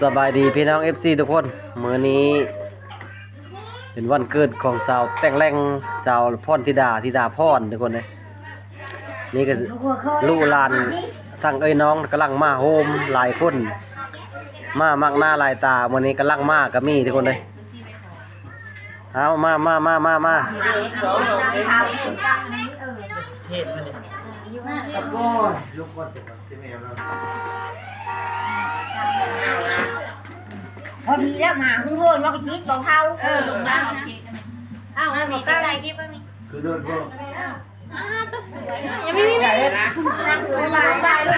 สบายดีพี่น้อง FC ทุกคนมื้อนี้เป็นวันเกิดของสาวแต่งแรงสาวพรธิดาพรทุกคนเลยนี่ก็ลูกหลานทั้งเอ้ยน้องกำลังมาโฮมหลายคนมามักหน้าหลายตามื้อนี้กำลังมาก็มีทุกคนเลยเอามาพอดีแล้วมาคุณพ่อว่าจิ๊บบอกเท่าอ้าวมีก็อะไรกิ๊บบ้างนี่คือเดินพ่อตัวสวยยังไม่มีไหนนะนั่งสวยบายเลย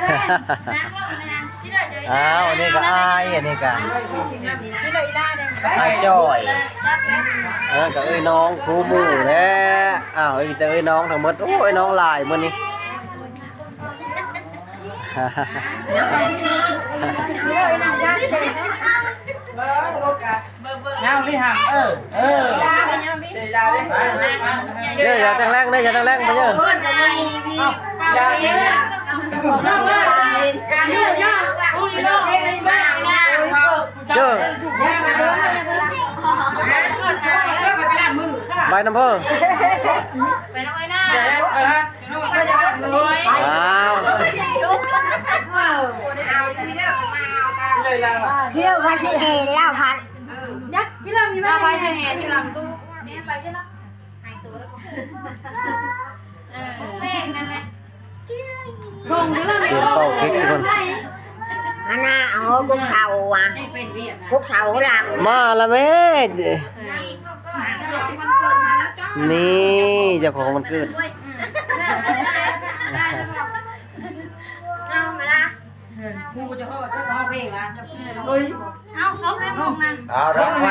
อ้าวอันนี้ก็อายอันนี้ก็ที่เลยล่าเด้งอายจ้อยก็เอ้ยน้องครูหมู่แล้วอ้าวไอ้เอ้ยน้องทั้งหมดโอ้ยน้องหลายมื้อนี้nhau đi hàng chơi giờ tăng lên đây giờ tăng lên bây giờ chưa bài năm phơไปน้องไอ้หน้าเที่ยวพาชีเฮเล่าพันยักษ์ที่เรามีไหมไปที่แห่ที่ลำตู้เนี่ยไปที่ละหายตัวแล้วแป้งนะแม่ทงที่เรามี เป่าเค้กทุกคน อันน่ะเอากุ๊กเข่าอ่ะกุ๊กเข่าหลังมาละแม่นี่เจ้าของมันเกิดเอามาละกูจะเข้าเพลงละ เอาเขาไปมองนั่น เอารับไฟ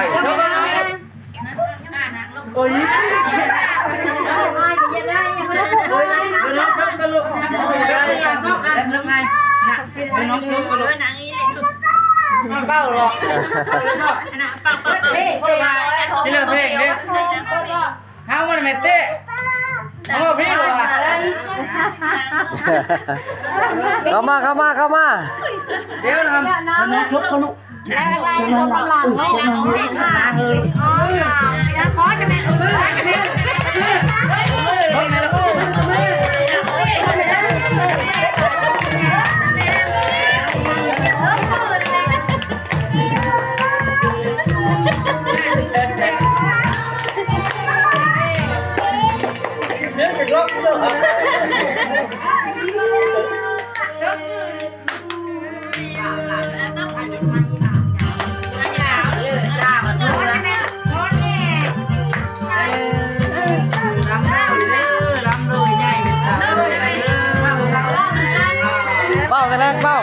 โอ้ยไม่ก็ยังได้ยังไม่ได้พูดเลยนะน้องทำกันลูกเรื่องไงน่ะน้องทำกันลูก หนังนี้เลย เป้าหรอกเพลงคนละที่เลือกเพลงเนี่ยห้ามมันไม่เตะเอาพี่หรอเข้ามาเดี๋ยวทำน้องทุบเขาลูกอะไรตัวกำลังไม่ได้ไม่ทางเลยอ๋อแล้วคอจะแม่มือเป้าแต่แรกเป้า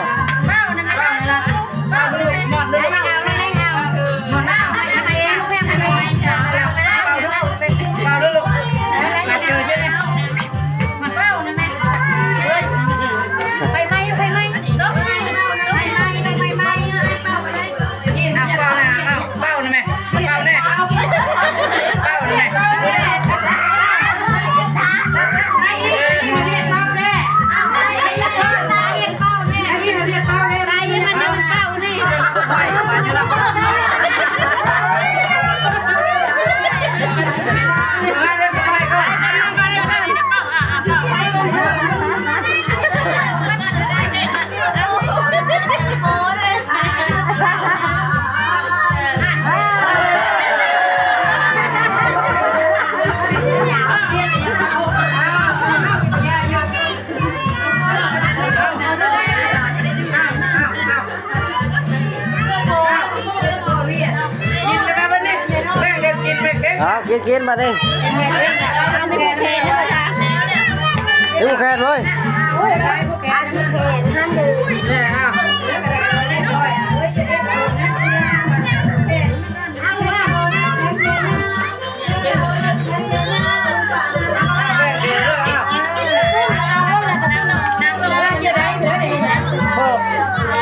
กินมาดิดูแค่เลย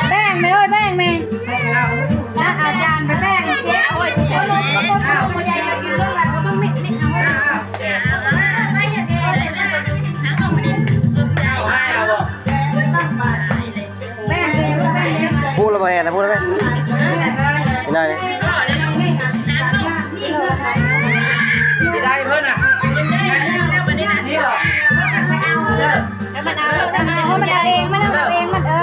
แป้งไหมเอ้ยแป้งไหมนะอาจารย์ไปแป้งเจ๊โอ้ยเขาใหญ่กินเรื่องอะไรเขาต้องไม่เอาไม่อย่างนี้เลยนะทั้งออกมาดิ แม่ ไม่ได้เลย ไม่ได้เพิ่นอ่ะนี่หรอ เพราะมันเอาเองมันเอาเองมันเอา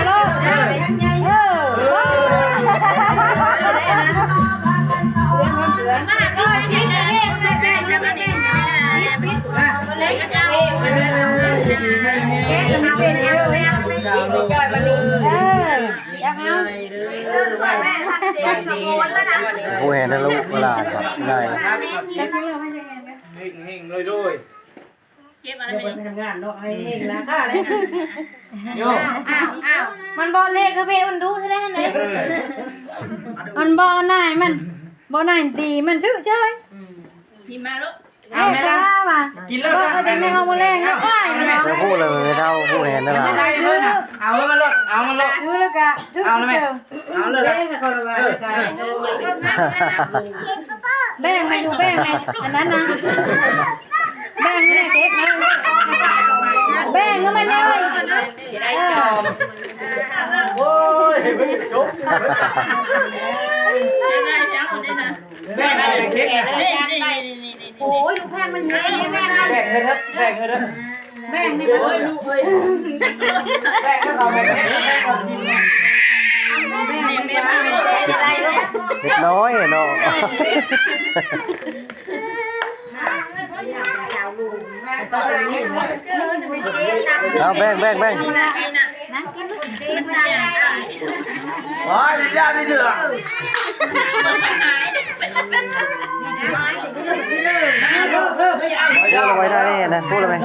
ลูกผู้แห่นั่นลูกหลานครับได้ เฮงๆด้วยเก็บอะไรไปทำงานเนาะให้เฮงราคาเลยโย มันบอเลขคือเบมันดูใช่ไหมมันบอนายมันบอนายตีมันถือใช่ไหม ทีมาลูก เอาไหมล่ะกินแล้วก็จะในห้องแรงก็ได้เนาะ ไม่พูดเลยไม่เท่าผู้แห่นั่นหลาน เอามาลูกเอามาลูก ซื้อแล้วก็ถือ เอาเลยไหมเอาเลยแบ่งมาอยู่แบ่งมาอันนั้นนะแบ่งเนี่ยเค้กนะแบ่งก็มันเลยโอ้ยไม่จบแบ่งให้เค้กโอ้ยดูแพงมันเค้กแบ่ง แบ่งให้เด้อแบ่งให้เด้อ แบ่งนี่โอ้ยลูกเอ้ย แบ่งให้เราแบ่งให้เรากิน เล็กน้อยเนาะเอาแบ่งนะกิน อ๋อย่าไม่เดือด พูดเอาไว้ได้นี่นะพูดเลยไหม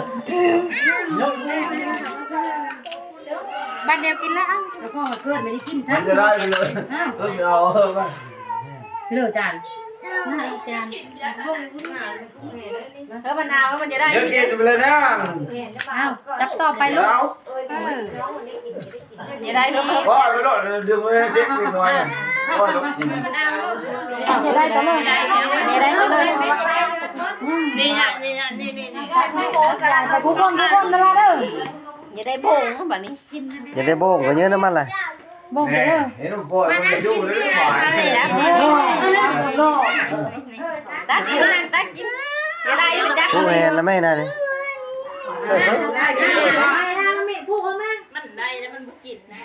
บัดเดียวกินแล้ว มันจะได้ไปเลยเอาไป เลือกจาน แล้วมะนาวมันจะได้ เดี๋ยวกินไปเลยนะ อ้าวจับต่อไปลูก อย่าได้ลูก พ่อไปรอดดึงไว้เด็กนิดหน่อยพ่อจะกิน อย่าได้ตัวเลยอย่าได้ตัวเลย นี่ไปทุกคนเวลาเด้อ อย่าได้โบงแบบนี้ อย่าได้โบ้งก็เยอะน้ำมันเลย บ่งไปเด้อ เห็นพ่อมันอยู่เลยหวาน ตักกินตักกินอย่าได้ตัก ผู้แห่แล้วไม่นะนี่ ไม่ได้มันมีผู้เขาแม่ มันได้แล้วมันบุกินนะ